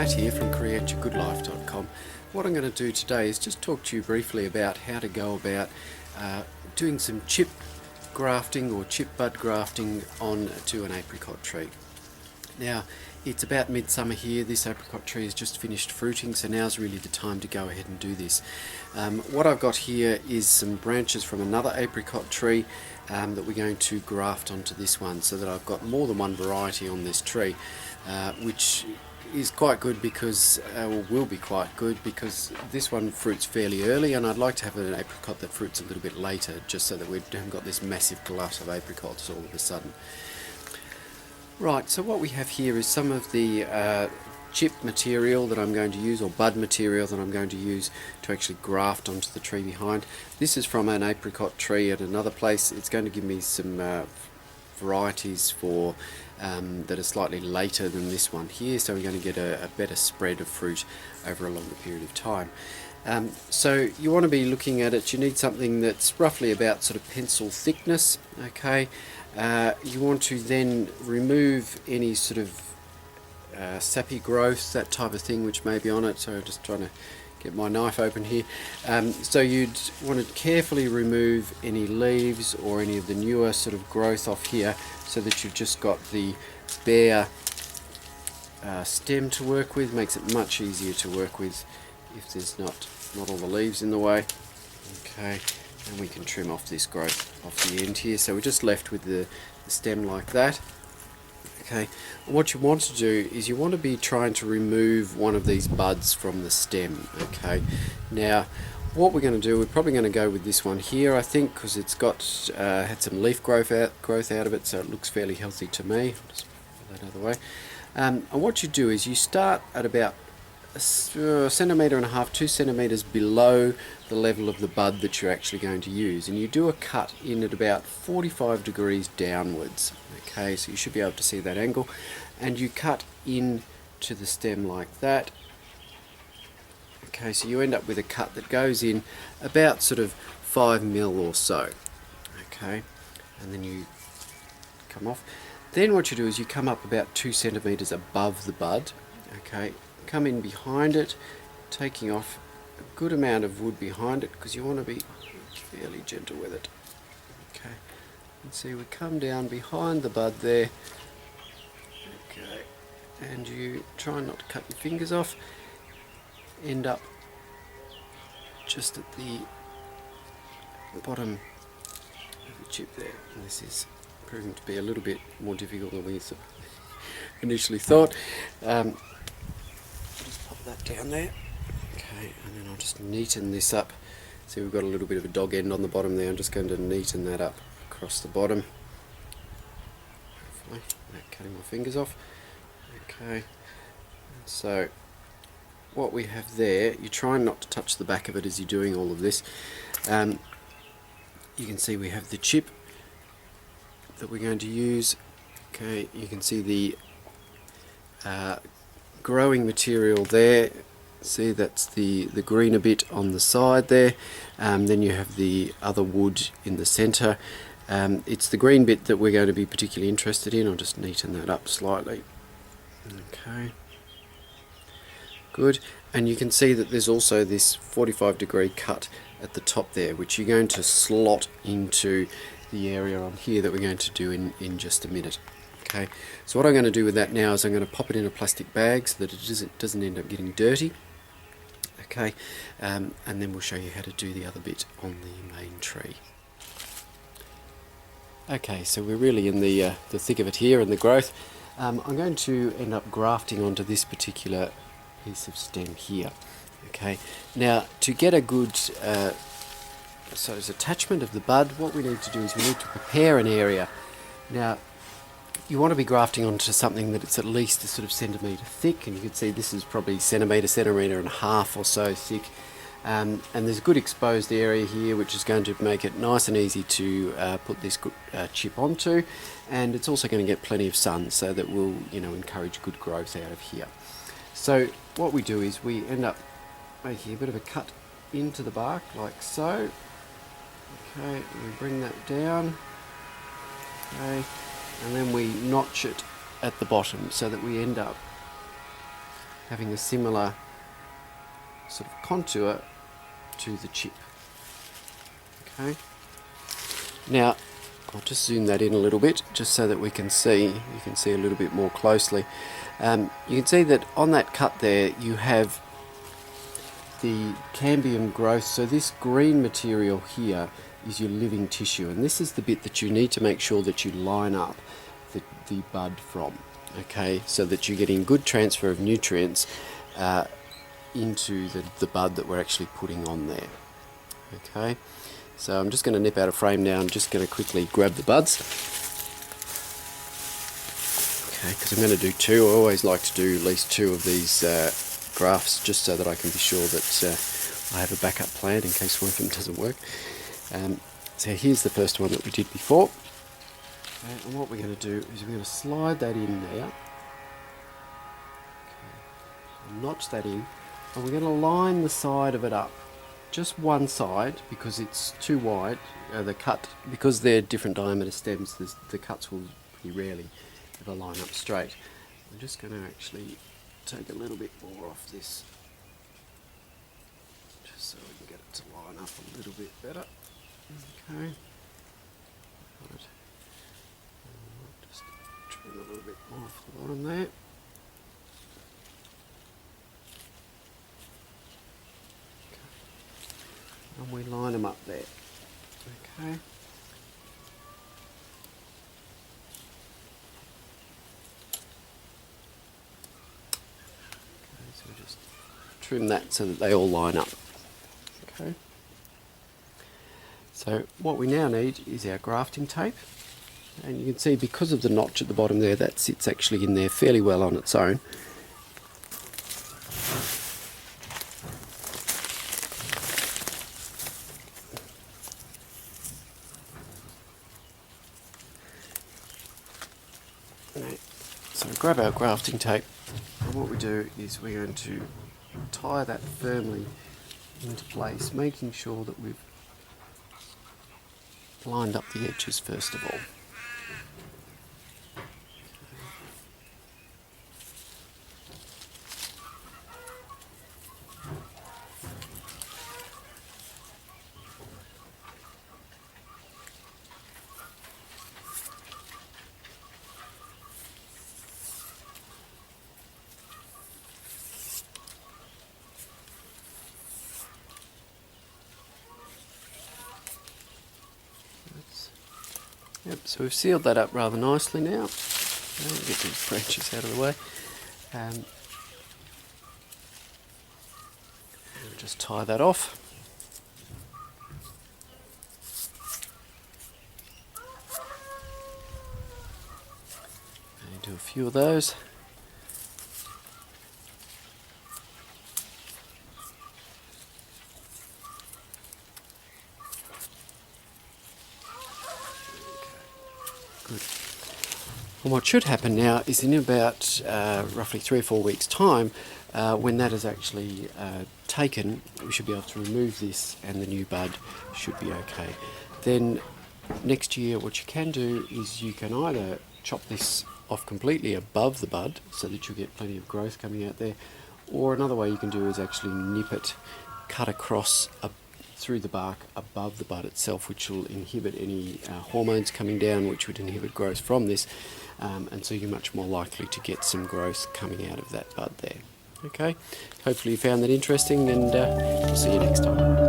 Matt here from createyourgoodlife.com. What I'm going to do today is just talk to you briefly about how to go about doing some chip grafting or chip bud grafting onto an apricot tree. Now, it's about midsummer here. This apricot tree has just finished fruiting, so now's really the time to go ahead and do this. What I've got here is some branches from another apricot tree that we're going to graft onto this one, so that I've got more than one variety on this tree, which is quite good because, or will be quite good because this one fruits fairly early, and I'd like to have an apricot that fruits a little bit later, just so that we haven't got this massive glut of apricots all of a sudden. Right, so what we have here is some of the chip material that I'm going to use, or bud material that I'm going to use to actually graft onto the tree behind. This is from an apricot tree at another place. It's going to give me some varieties for that are slightly later than this one here, so we're going to get a better spread of fruit over a longer period of time. So you want to be looking at it, you need something that's roughly about sort of pencil thickness, okay. You want to then remove any sort of sappy growth, that type of thing, which may be on it. So I'm just trying to get my knife open here. So you'd want to carefully remove any leaves or any of the newer sort of growth off here, so that you've just got the bare stem to work with. Makes it much easier to work with if there's not all the leaves in the way. Okay. And we can trim off this growth off the end here, so we're just left with the stem like that. Okay, and what you want to do is you want to be trying to remove one of these buds from the stem. Okay, now what we're going to do, we're probably going to go with this one here, I think, because it's got had some leaf growth out of it, so it looks fairly healthy to me. I'll just put that out of the way. And what you do is you start at about a centimetre and a half, 2 centimetres below the level of the bud that you're actually going to use, and you do a cut in at about 45 degrees downwards. Okay, so you should be able to see that angle, and you cut in to the stem like that. Okay, so you end up with a cut that goes in about sort of 5 mil or so. Okay, and then you come off. Then what you do is you come up about 2 centimetres above the bud. Okay, come in behind it, taking off a good amount of wood behind it, because you want to be fairly gentle with it. Okay, and see, we come down behind the bud there. Okay, and you try not to cut your fingers off. End up just at the bottom of the chip there, and this is proving to be a little bit more difficult than we initially thought. Just pop that down there. Okay, and then I'll just neaten this up. See, we've got a little bit of a dog end on the bottom there. I'm just going to neaten that up across the bottom. Hopefully, without cutting my fingers off. Okay, so what we have there, you try not to touch the back of it as you're doing all of this. You can see we have the chip that we're going to use. Okay, you can see the growing material there. See, that's the greener bit on the side there. Then you have the other wood in the center. It's the green bit that we're going to be particularly interested in. I'll just neaten that up slightly. Okay, good. And you can see that there's also this 45-degree cut at the top there, which you're going to slot into the area on here that we're going to do in just a minute. Okay, so what I'm going to do with that now is I'm going to pop it in a plastic bag so that it doesn't end up getting dirty. Okay, and then we'll show you how to do the other bit on the main tree. Okay, so we're really in the thick of it here, in the growth. I'm going to end up grafting onto this particular piece of stem here. Okay, now to get a good attachment of the bud, what we need to do is we need to prepare an area. Now, you want to be grafting onto something that it's at least a sort of centimetre thick, and you can see this is probably centimetre and a half or so thick. And there's a good exposed area here, which is going to make it nice and easy to put this chip onto, and it's also going to get plenty of sun, so that will, encourage good growth out of here. So what we do is we end up making a bit of a cut into the bark like so. Okay, we bring that down. Okay, and then we notch it at the bottom so that we end up having a similar sort of contour to the chip. Okay. Now I'll just zoom that in a little bit just so that you can see a little bit more closely. You can see that on that cut there you have the cambium growth. So this green material here is your living tissue, and this is the bit that you need to make sure that you line up the bud from, okay, so that you're getting good transfer of nutrients into the bud that we're actually putting on there. Okay, so I'm just going to nip out of frame now. I'm just going to quickly grab the buds, okay, because I'm going to do two. I always like to do at least two of these grafts just so that I can be sure that I have a backup plan in case one of them doesn't work. So here's the first one that we did before. Okay, and what we're going to do is we're going to slide that in there, okay, notch that in, and we're going to line the side of it up. Just one side, because it's too wide, the cut, because they're different diameter stems, the cuts will pretty rarely ever line up straight. I'm just going to actually take a little bit more off this, just so we can get it to line up a little bit better. Okay. Right. Just trim a little bit more off the bottom there. And we line them up there. Okay. So just trim that so that they all line up. Okay. So what we now need is our grafting tape, and you can see because of the notch at the bottom there, that sits actually in there fairly well on its own. So we grab our grafting tape, and what we do is we're going to tie that firmly into place, making sure that we've lined up the edges first of all. Yep, so we've sealed that up rather nicely now. Get these branches out of the way. And just tie that off. And do a few of those. Good. And what should happen now is in about roughly 3 or 4 weeks' time, when that is actually taken, we should be able to remove this and the new bud should be okay. Then next year what you can do is you can either chop this off completely above the bud so that you'll get plenty of growth coming out there, or another way you can do is actually nip it, cut across through the bark above the bud itself, which will inhibit any hormones coming down, which would inhibit growth from this, and so you're much more likely to get some growth coming out of that bud there. Okay, hopefully you found that interesting, and we'll see you next time.